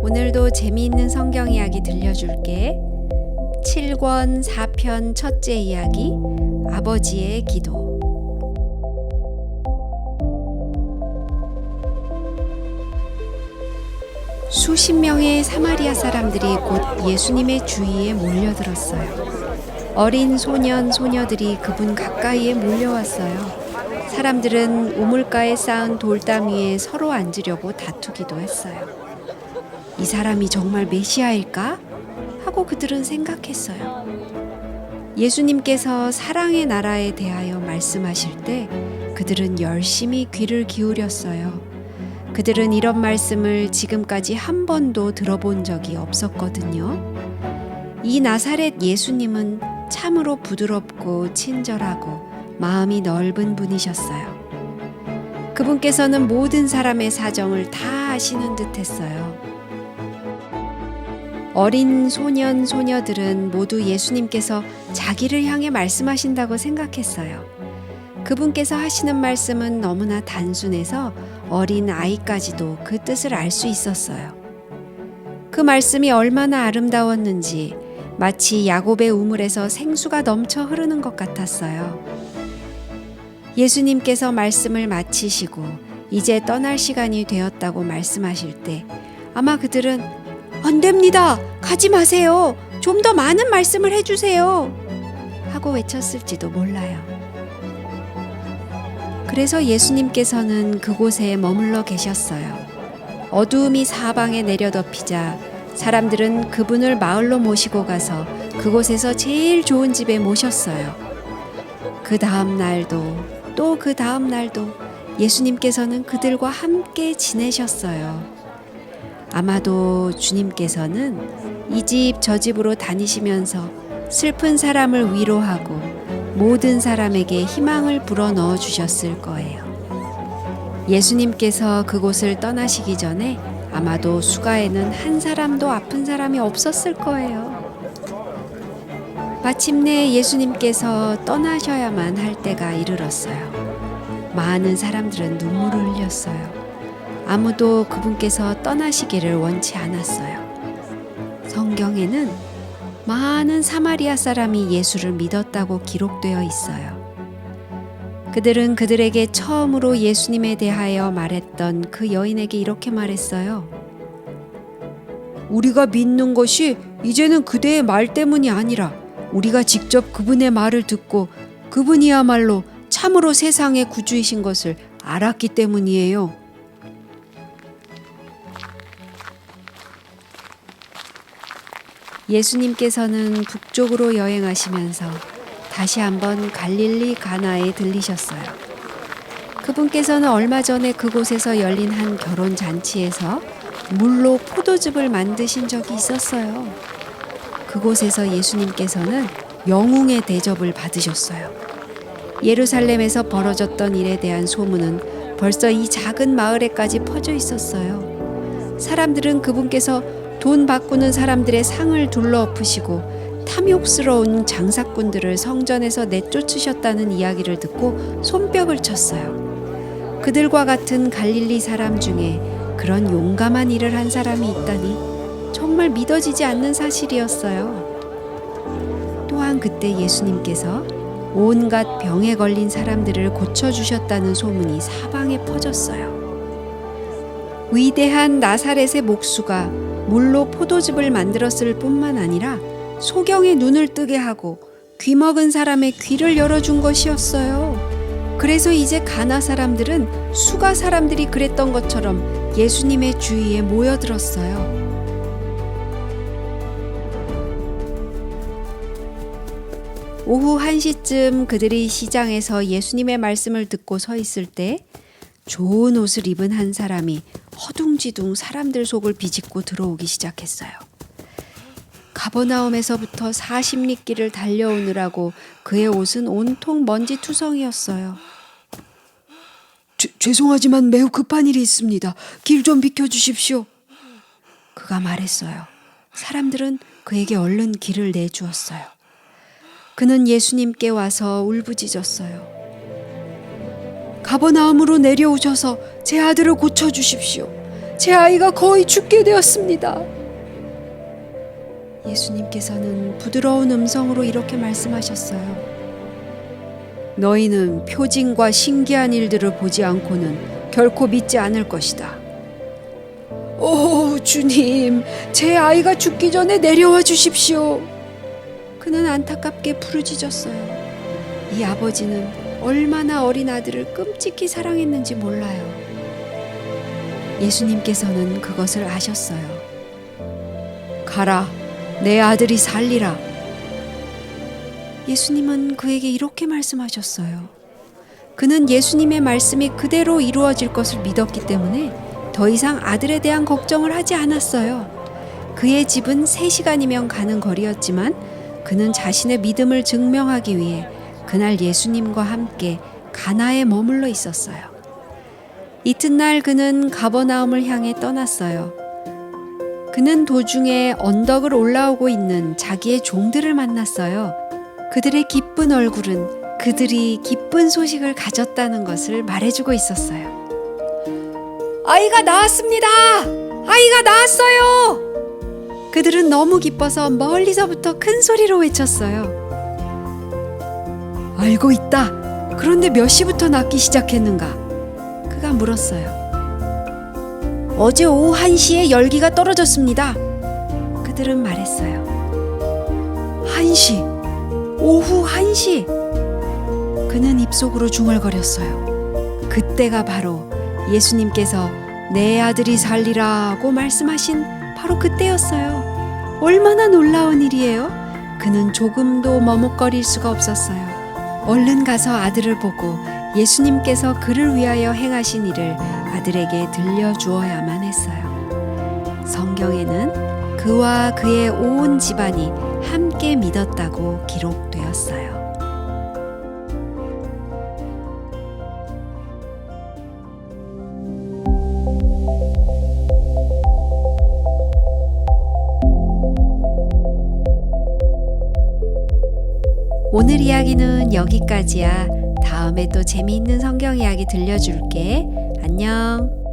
오늘도 재미있는 성경 이야기 들려줄게. 7권 4편 첫째 이야기, 아버지의 기도. 수십 명의 사마리아 사람들이 곧 예수님의 주위에 몰려들었어요. 어린 소년, 소녀들이 그분 가까이에 몰려왔어요. 사람들은 우물가에 쌓은 돌담 위에 서로 앉으려고 다투기도 했어요. 이 사람이 정말 메시아일까? 하고 그들은 생각했어요. 예수님께서 사랑의 나라에 대하여 말씀하실 때 그들은 열심히 귀를 기울였어요. 그들은 이런 말씀을 지금까지 한 번도 들어본 적이 없었거든요. 이 나사렛 예수님은 참으로 부드럽고 친절하고 마음이 넓은 분이셨어요. 그분께서는 모든 사람의 사정을 다 아시는 듯 했어요. 어린 소년, 소녀들은 모두 예수님께서 자기를 향해 말씀하신다고 생각했어요. 그분께서 하시는 말씀은 너무나 단순해서 어린 아이까지도 그 뜻을 알 수 있었어요. 그 말씀이 얼마나 아름다웠는지 마치 야곱의 우물에서 생수가 넘쳐 흐르는 것 같았어요. 예수님께서 말씀을 마치시고 이제 떠날 시간이 되었다고 말씀하실 때 아마 그들은 안 됩니다. 가지 마세요. 좀 더 많은 말씀을 해주세요. 하고 외쳤을지도 몰라요. 그래서 예수님께서는 그곳에 머물러 계셨어요. 어두움이 사방에 내려덮이자 사람들은 그분을 마을로 모시고 가서 그곳에서 제일 좋은 집에 모셨어요. 그 다음 날도 또 그 다음 날도 예수님께서는 그들과 함께 지내셨어요. 아마도 주님께서는 이 집 저 집으로 다니시면서 슬픈 사람을 위로하고 모든 사람에게 희망을 불어넣어 주셨을 거예요. 예수님께서 그곳을 떠나시기 전에 아마도 수가에는 한 사람도 아픈 사람이 없었을 거예요. 마침내 예수님께서 떠나셔야만 할 때가 이르렀어요. 많은 사람들은 눈물을 흘렸어요. 아무도 그분께서 떠나시기를 원치 않았어요. 성경에는 많은 사마리아 사람이 예수를 믿었다고 기록되어 있어요. 그들은 그들에게 처음으로 예수님에 대하여 말했던 그 여인에게 이렇게 말했어요. 우리가 믿는 것이 이제는 그대의 말 때문이 아니라 우리가 직접 그분의 말을 듣고 그분이야말로 참으로 세상의 구주이신 것을 알았기 때문이에요. 예수님께서는 북쪽으로 여행하시면서 다시 한번 갈릴리 가나에 들리셨어요. 그분께서는 얼마 전에 그곳에서 열린 한 결혼 잔치에서 물로 포도즙을 만드신 적이 있었어요. 그곳에서 예수님께서는 영웅의 대접을 받으셨어요. 예루살렘에서 벌어졌던 일에 대한 소문은 벌써 이 작은 마을에까지 퍼져 있었어요. 사람들은 그분께서 돈 바꾸는 사람들의 상을 둘러엎으시고 탐욕스러운 장사꾼들을 성전에서 내쫓으셨다는 이야기를 듣고 손뼉을 쳤어요. 그들과 같은 갈릴리 사람 중에 그런 용감한 일을 한 사람이 있다니 정말 믿어지지 않는 사실이었어요. 또한 그때 예수님께서 온갖 병에 걸린 사람들을 고쳐주셨다는 소문이 사방에 퍼졌어요. 위대한 나사렛의 목수가 물로 포도즙을 만들었을 뿐만 아니라 소경의 눈을 뜨게 하고 귀먹은 사람의 귀를 열어준 것이었어요. 그래서 이제 가나 사람들은 수가 사람들이 그랬던 것처럼 예수님의 주위에 모여들었어요. 오후 1시쯤 그들이 시장에서 예수님의 말씀을 듣고 서 있을 때 좋은 옷을 입은 한 사람이 허둥지둥 사람들 속을 비집고 들어오기 시작했어요. 가버나움에서부터 40리 길을 달려오느라고 그의 옷은 온통 먼지투성이었어요. 죄송하지만 매우 급한 일이 있습니다. 길 좀 비켜주십시오. 그가 말했어요. 사람들은 그에게 얼른 길을 내주었어요. 그는 예수님께 와서 울부짖었어요. 가버나움으로 내려오셔서 제 아들을 고쳐주십시오. 제 아이가 거의 죽게 되었습니다. 예수님께서는 부드러운 음성으로 이렇게 말씀하셨어요. 너희는 표징과 신기한 일들을 보지 않고는 결코 믿지 않을 것이다. 오, 주님, 제 아이가 죽기 전에 내려와 주십시오. 그는 안타깝게 부르짖었어요. 이 아버지는 얼마나 어린 아들을 끔찍히 사랑했는지 몰라요. 예수님께서는 그것을 아셨어요. 가라, 내 아들이 살리라. 예수님은 그에게 이렇게 말씀하셨어요. 그는 예수님의 말씀이 그대로 이루어질 것을 믿었기 때문에 더 이상 아들에 대한 걱정을 하지 않았어요. 그의 집은 3시간이면 가는 거리였지만 그는 자신의 믿음을 증명하기 위해 그날 예수님과 함께 가나에 머물러 있었어요. 이튿날 그는 가버나움을 향해 떠났어요. 그는 도중에 언덕을 올라오고 있는 자기의 종들을 만났어요. 그들의 기쁜 얼굴은 그들이 기쁜 소식을 가졌다는 것을 말해주고 있었어요. 아이가 나왔습니다! 아이가 나왔어요! 그들은 너무 기뻐서 멀리서부터 큰 소리로 외쳤어요. 알고 있다. 그런데 몇 시부터 낫기 시작했는가? 그가 물었어요. 어제 오후 1시에 열기가 떨어졌습니다. 그들은 말했어요. 1시, 오후 1시. 그는 입속으로 중얼거렸어요. 그때가 바로 예수님께서 내 아들이 살리라고 말씀하신 바로 그때였어요. 얼마나 놀라운 일이에요. 그는 조금도 머뭇거릴 수가 없었어요. 얼른 가서 아들을 보고 예수님께서 그를 위하여 행하신 일을 아들에게 들려주어야만 했어요. 성경에는 그와 그의 온 집안이 함께 믿었다고 기록되었어요. 오늘 이야기는 여기까지야. 다음에 또 재미있는 성경 이야기 들려줄게. 안녕.